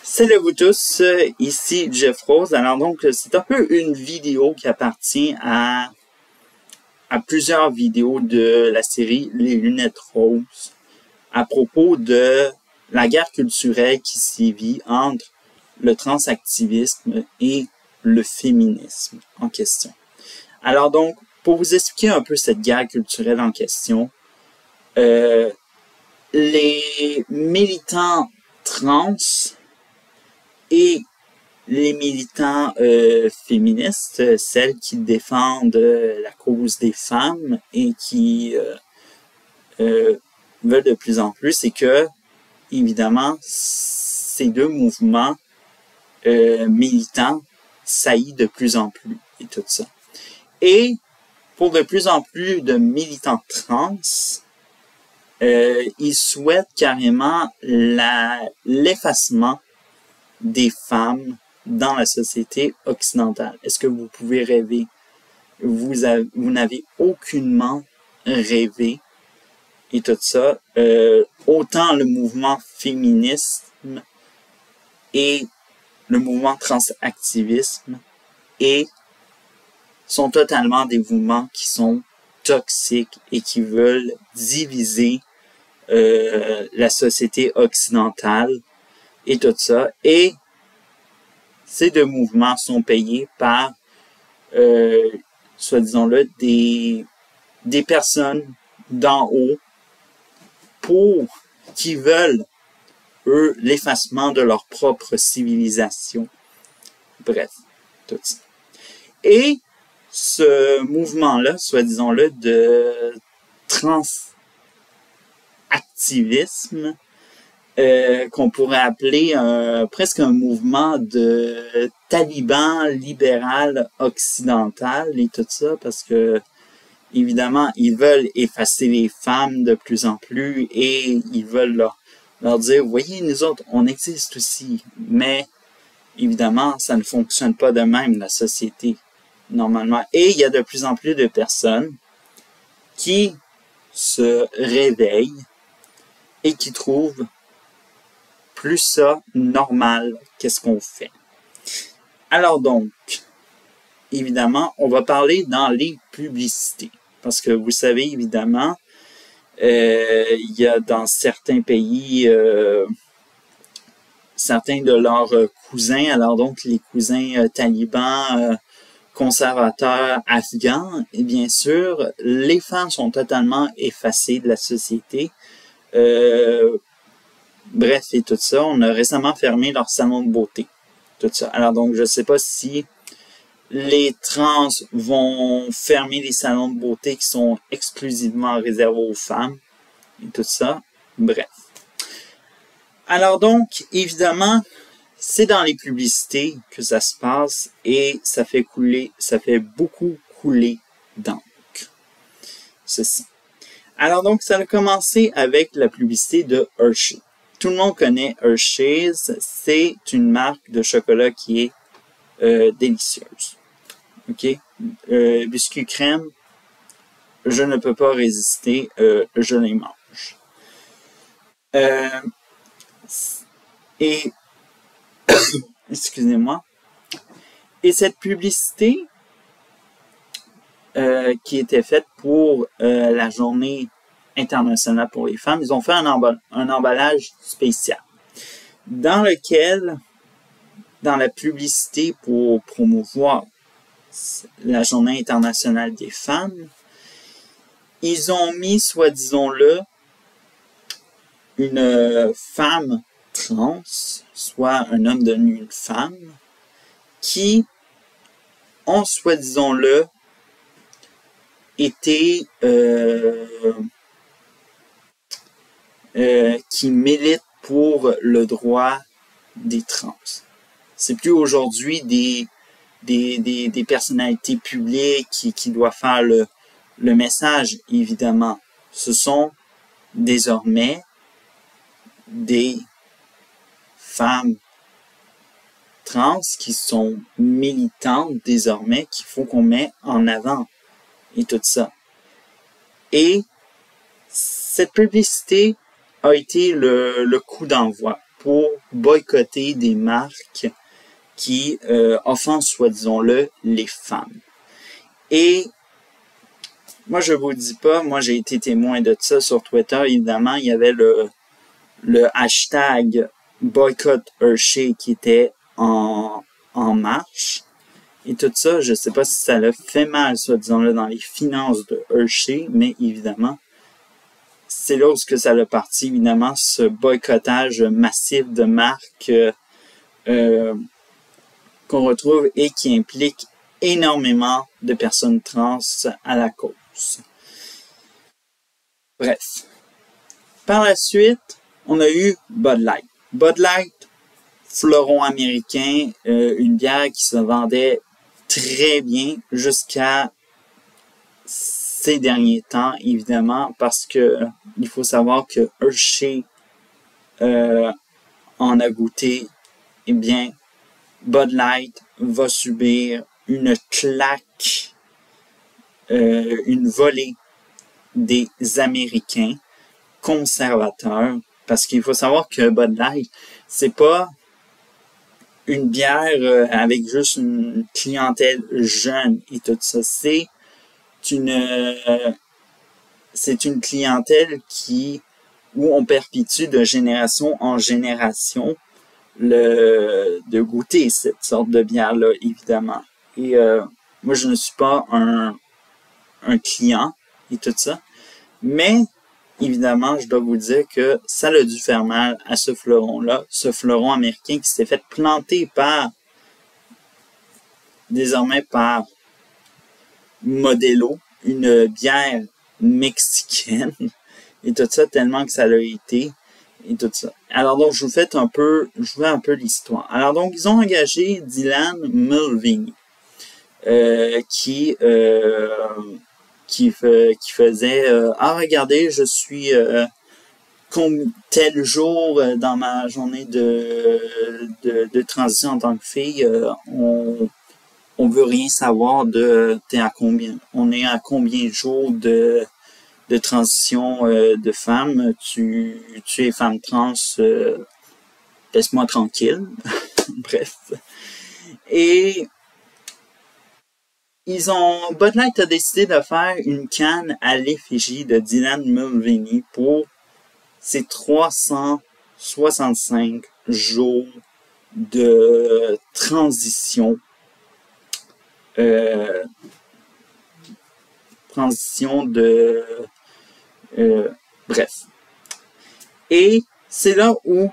Salut à vous tous, ici Jeff Rose. Alors donc, c'est un peu une vidéo qui appartient à plusieurs vidéos de la série Les Lunettes Roses à propos de la guerre culturelle qui sévit entre le transactivisme et le féminisme en question. Alors donc, pour vous expliquer un peu cette guerre culturelle en question, les militants trans et les militants féministes, celles qui défendent la cause des femmes et qui veulent de plus en plus, c'est que, évidemment, ces deux mouvements militants saillissent de plus en plus et tout ça. Et pour de plus en plus de militants trans, ils souhaitent carrément l'effacement des femmes dans la société occidentale. Est-ce que vous pouvez rêver? Vous n'avez aucunement rêvé et tout ça. Autant le mouvement féministe et le mouvement transactivisme sont totalement des mouvements qui sont toxiques et qui veulent diviser la société occidentale et tout ça. Et ces deux mouvements sont payés par, soi-disant-le, des personnes d'en haut qui veulent, eux, l'effacement de leur propre civilisation. Bref, tout ça. Et ce mouvement-là, soi-disant-le, de transactivisme, qu'on pourrait appeler presque un mouvement de taliban libéral occidental et tout ça, parce que évidemment ils veulent effacer les femmes de plus en plus et ils veulent leur dire, voyez, nous autres on existe aussi, mais évidemment ça ne fonctionne pas de même la société normalement, et il y a de plus en plus de personnes qui se réveillent et qui trouvent plus ça normal qu'est-ce qu'on fait. Alors donc, évidemment, on va parler dans les publicités. Parce que vous savez, évidemment, il y a dans certains pays, certains de leurs cousins, alors donc les cousins talibans, conservateurs, afghans, et bien sûr, les femmes sont totalement effacées de la société. Bref, et tout ça, on a récemment fermé leur salon de beauté. Tout ça. Alors donc, je ne sais pas si les trans vont fermer les salons de beauté qui sont exclusivement réservés aux femmes. Et tout ça. Bref. Alors donc, évidemment, c'est dans les publicités que ça se passe et ça fait beaucoup couler d'encre. Ceci. Alors donc, ça a commencé avec la publicité de Hershey. Tout le monde connaît Hershey's, c'est une marque de chocolat qui est délicieuse. Ok, biscuits crème, je ne peux pas résister, je les mange. Et excusez-moi. Et cette publicité qui était faite pour la journée internationale pour les femmes, ils ont fait un emballage spécial dans lequel, dans la publicité pour promouvoir la journée internationale des femmes, ils ont mis, soi-disant-le, une femme trans, soit un homme devenu une femme, qui ont, soi-disant-le, été qui militent pour le droit des trans. C'est plus aujourd'hui des personnalités publiques qui doivent faire le message, évidemment. Ce sont désormais des femmes trans qui sont militantes désormais, qu'il faut qu'on mette en avant et tout ça. Et cette publicité a été le coup d'envoi pour boycotter des marques qui offensent, soit disons-le, les femmes. Et moi, je vous dis pas, moi j'ai été témoin de ça sur Twitter, évidemment, il y avait le hashtag boycott Hershey qui était en marche. Et tout ça, je sais pas si ça l'a fait mal, soit disons-le, dans les finances de Hershey, mais évidemment, c'est là où ça l'a parti, évidemment, ce boycottage massif de marques qu'on retrouve et qui implique énormément de personnes trans à la cause. Bref. Par la suite, on a eu Bud Light. Bud Light, fleuron américain, une bière qui se vendait très bien jusqu'à ces derniers temps, évidemment, parce que il faut savoir que Hershey en a goûté, eh bien, Bud Light va subir une claque, une volée des Américains conservateurs, parce qu'il faut savoir que Bud Light, c'est pas une bière avec juste une clientèle jeune et tout ça. C'est une clientèle où on perpétue de génération en génération de goûter cette sorte de bière-là, évidemment. Et moi, je ne suis pas un client et tout ça, mais évidemment, je dois vous dire que ça a dû faire mal à ce fleuron-là, ce fleuron américain qui s'est fait planter désormais par Modelo, une bière mexicaine, et tout ça, tellement que ça l'a été, et tout ça. Alors donc, je vous fais un peu l'histoire. Alors donc, ils ont engagé Dylan Mulvaney, qui faisait regardez, je suis tel jour dans ma journée de transition en tant que fille, on veut rien savoir t'es à combien, on est à combien de jours de transition de femme, tu es femme trans, laisse-moi tranquille. Bref. Et Bud Light a décidé de faire une canne à l'effigie de Dylan Mulvaney pour ses 365 jours de transition. Bref. Et c'est là où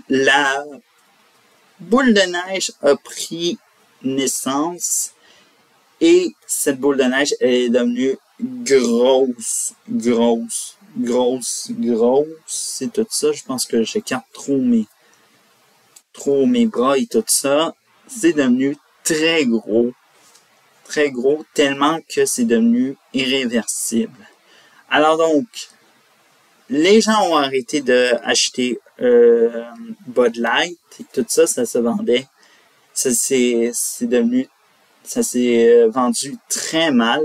la boule de neige a pris naissance, et cette boule de neige est devenue grosse, c'est tout ça. Je pense que j'écarte trop mes bras et tout ça. C'est devenu très gros, tellement que c'est devenu irréversible. Alors donc, les gens ont arrêté d'acheter Bud Light et tout ça, ça se vendait. Ça s'est vendu très mal,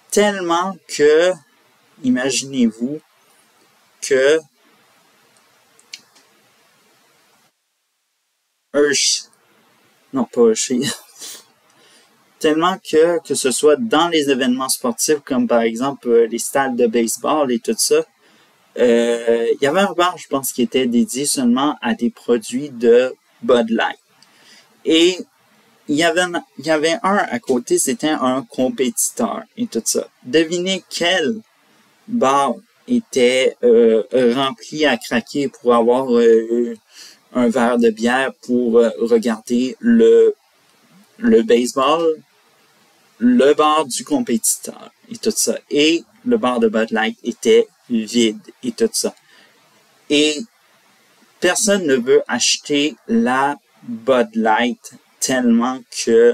tellement que, imaginez-vous, que tellement que ce soit dans les événements sportifs, comme par exemple les stades de baseball et tout ça, il y avait un bar, je pense, qui était dédié seulement à des produits de Bud Light. Et il y avait un à côté, c'était un compétiteur et tout ça. Devinez quel bar était rempli à craquer pour avoir un verre de bière pour regarder le baseball? Le bar du compétiteur et tout ça. Et le bar de Bud Light était vide et tout ça. Et personne ne veut acheter la Bud Light tellement que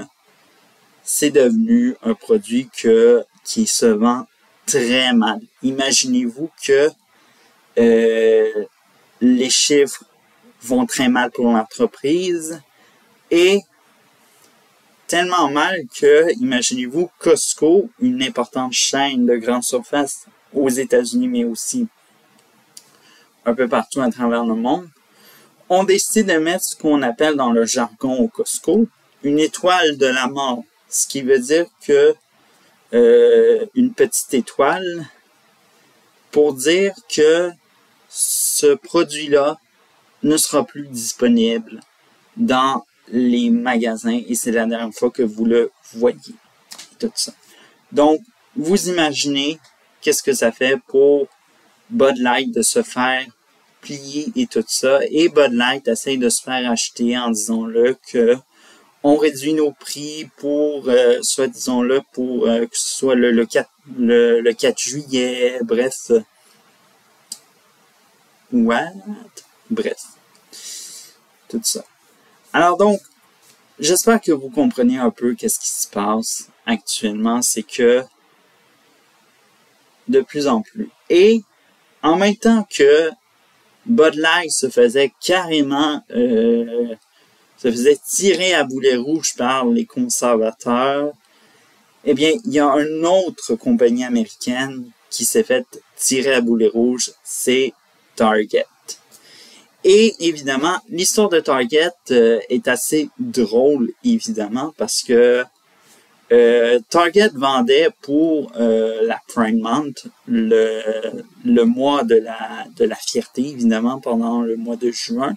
c'est devenu un produit qui se vend très mal. Imaginez-vous que les chiffres vont très mal pour l'entreprise, et tellement mal que, imaginez-vous, Costco, une importante chaîne de grande surface aux États-Unis, mais aussi un peu partout à travers le monde, ont décidé de mettre ce qu'on appelle dans le jargon au Costco une étoile de la mort. Ce qui veut dire que une petite étoile pour dire que ce produit-là ne sera plus disponible dans les magasins et c'est la dernière fois que vous le voyez. Tout ça. Donc, vous imaginez qu'est-ce que ça fait pour Bud Light de se faire plier et tout ça. Et Bud Light essaye de se faire acheter en disant-le que on réduit nos prix pour, soit disons-le, pour que ce soit le 4 juillet, bref. What? Bref. Tout ça. Alors donc, j'espère que vous comprenez un peu qu'est-ce qui se passe actuellement. C'est que de plus en plus. Et en même temps que Bud Light se faisait carrément se faisait tirer à boulet rouge par les conservateurs, eh bien, il y a une autre compagnie américaine qui s'est fait tirer à boulet rouge, c'est Target. Et évidemment, l'histoire de Target est assez drôle, évidemment, parce que Target vendait pour la Pride Month, le mois de la fierté, évidemment, pendant le mois de juin,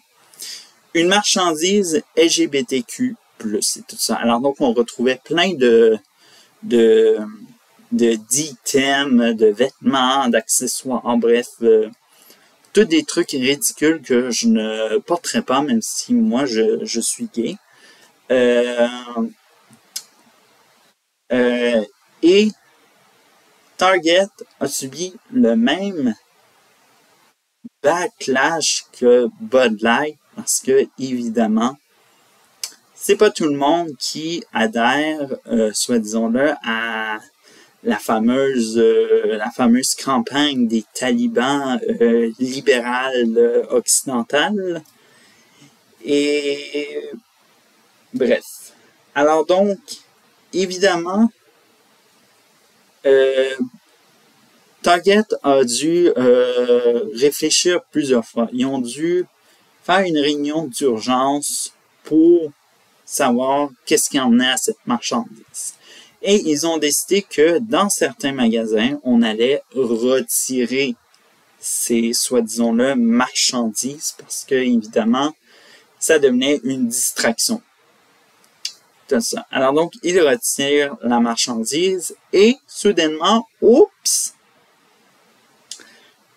une marchandise LGBTQ+, et tout ça. Alors donc, on retrouvait plein d'items, de vêtements, d'accessoires, en bref, tous des trucs ridicules que je ne porterai pas, même si moi, je suis gay. Et Target a subi le même backlash que Bud Light parce que, évidemment, c'est pas tout le monde qui adhère, soit disons-le, à la fameuse campagne des talibans libérales occidentales. Et bref. Alors donc, évidemment, Target a dû réfléchir plusieurs fois. Ils ont dû faire une réunion d'urgence pour savoir qu'est-ce qui emmenait à cette marchandise. Et ils ont décidé que dans certains magasins, on allait retirer ces, soi-disant-le, marchandises parce que, évidemment, ça devenait une distraction. Tout ça. Alors donc, ils retirent la marchandise et, soudainement, oups!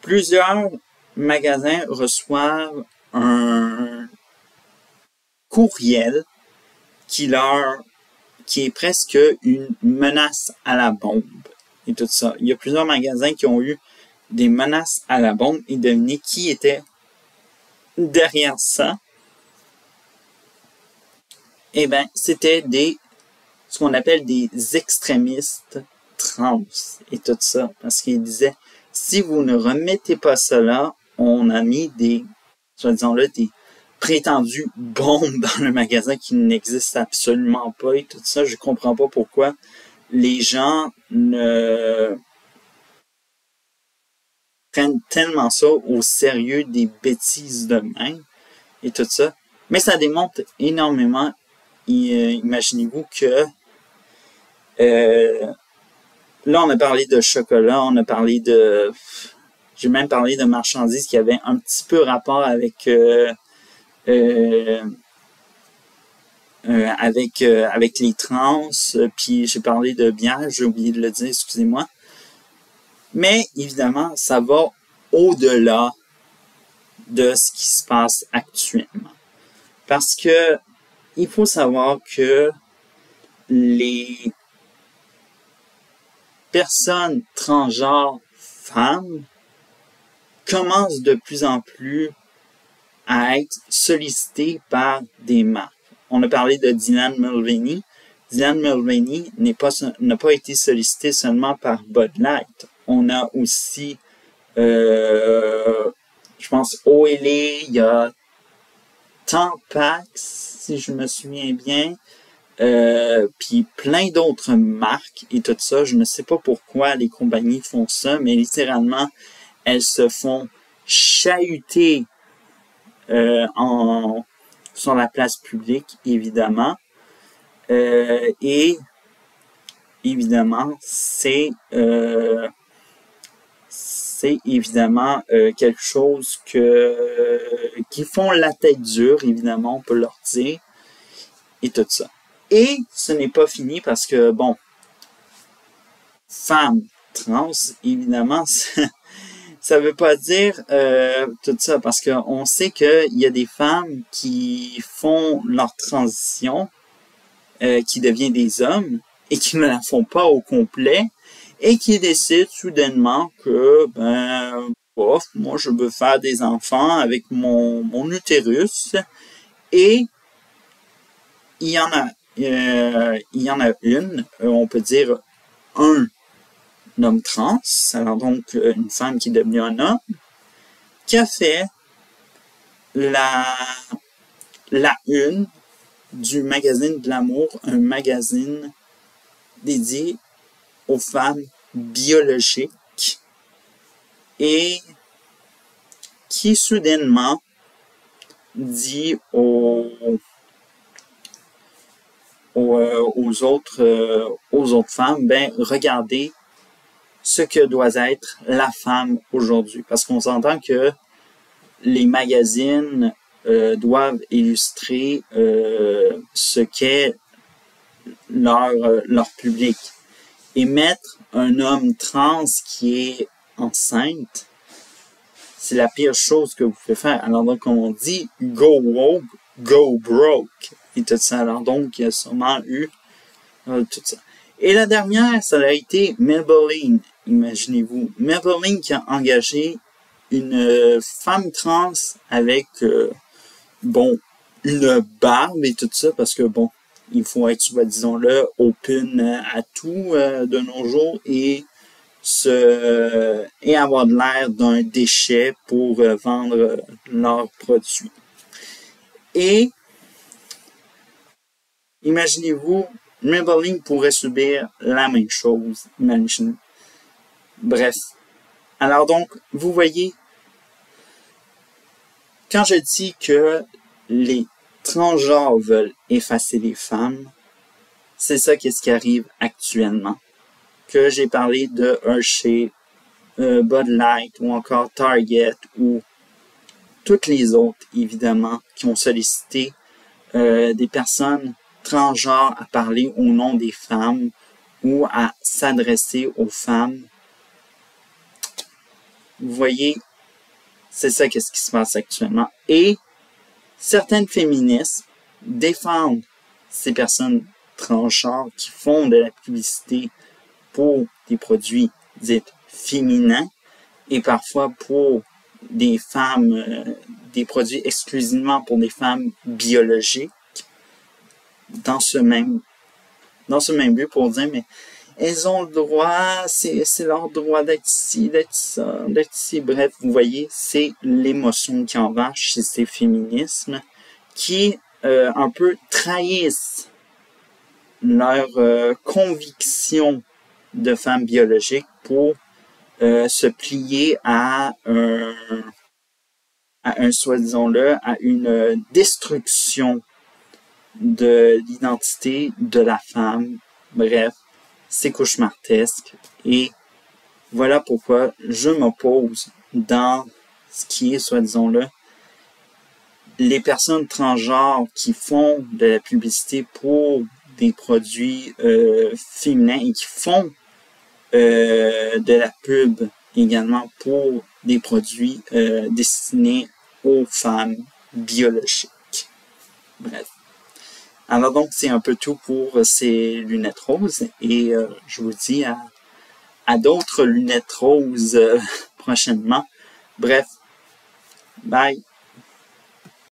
Plusieurs magasins reçoivent un courriel qui est presque une menace à la bombe et tout ça. Il y a plusieurs magasins qui ont eu des menaces à la bombe et devinez qui était derrière ça. Eh bien, c'était ce qu'on appelle des extrémistes trans et tout ça. Parce qu'ils disaient, si vous ne remettez pas cela, on a mis soi-disant-le, des prétendues bombes dans le magasin qui n'existent absolument pas et tout ça. Je comprends pas pourquoi les gens ne prennent tellement ça au sérieux des bêtises de même et tout ça. Mais ça démontre énormément. Imaginez-vous que là, on a parlé de chocolat, j'ai même parlé de marchandises qui avaient un petit peu rapport avec les trans, puis j'ai parlé de bière, j'ai oublié de le dire, excusez-moi. Mais évidemment, ça va au-delà de ce qui se passe actuellement. Parce que il faut savoir que les personnes transgenres femmes commencent de plus en plus à être sollicitées par des marques. On a parlé de Dylan Mulvaney. Dylan Mulvaney n'a pas été sollicité seulement par Bud Light. On a aussi, je pense, OLA, il y a Tampax, si je me souviens bien, puis plein d'autres marques et tout ça. Je ne sais pas pourquoi les compagnies font ça, mais littéralement, elles se font chahuté sur la place publique, évidemment. Et évidemment, c'est évidemment quelque chose qui font la tête dure, évidemment, on peut leur dire, et tout ça. Et ce n'est pas fini parce que, bon, femmes trans, évidemment, ça veut pas dire tout ça, parce qu'on sait qu'il y a des femmes qui font leur transition, qui deviennent des hommes, et qui ne la font pas au complet, et qui décident soudainement que, moi je veux faire des enfants avec mon utérus, et il y en a une, on peut dire un homme trans, alors donc une femme qui est devenue un homme, qui a fait la une du magazine de l'amour, un magazine dédié aux femmes biologiques, et qui soudainement dit aux autres femmes, regardez ce que doit être la femme aujourd'hui. Parce qu'on s'entend que les magazines doivent illustrer ce qu'est leur public. Et mettre un homme trans qui est enceinte, c'est la pire chose que vous pouvez faire. Alors donc, comme on dit, go woke, go broke. Et tout ça. Alors donc, il y a sûrement eu tout ça. Et la dernière, ça a été Maybelline. Imaginez-vous. Maybelline qui a engagé une femme trans avec, une barbe et tout ça, parce que, il faut être, disons-le, open à tout de nos jours et avoir de l'air d'un déchet pour vendre leurs produits. Et imaginez-vous, Maybelline pourrait subir la même chose. Imaginez. Bref. Alors donc, vous voyez, quand je dis que les transgenres veulent effacer les femmes, c'est ça qu'est-ce qui arrive actuellement. Que j'ai parlé de Hershey, Bud Light ou encore Target ou toutes les autres, évidemment, qui ont sollicité des personnes transgenres à parler au nom des femmes ou à s'adresser aux femmes. Vous voyez, c'est ça qu'est-ce qui se passe actuellement. Et certaines féministes défendent ces personnes transgenres qui font de la publicité pour des produits dits féminins et parfois pour des femmes, des produits exclusivement pour des femmes biologiques dans ce même but pour dire, mais elles ont le droit, c'est leur droit d'être ici, d'être ça, d'être ici. Bref, vous voyez, c'est l'émotion qui embarque chez ces féminismes qui un peu trahissent leur conviction de femmes biologiques pour se plier à une destruction de l'identité de la femme. Bref, c'est cauchemardesque. Et voilà pourquoi je m'oppose dans ce qui est, soi-disant-le, les personnes transgenres qui font de la publicité pour des produits féminins et qui font de la pub également pour des produits destinés aux femmes biologiques. Bref. Alors donc, c'est un peu tout pour ces lunettes roses et je vous dis à d'autres lunettes roses prochainement. Bref, bye!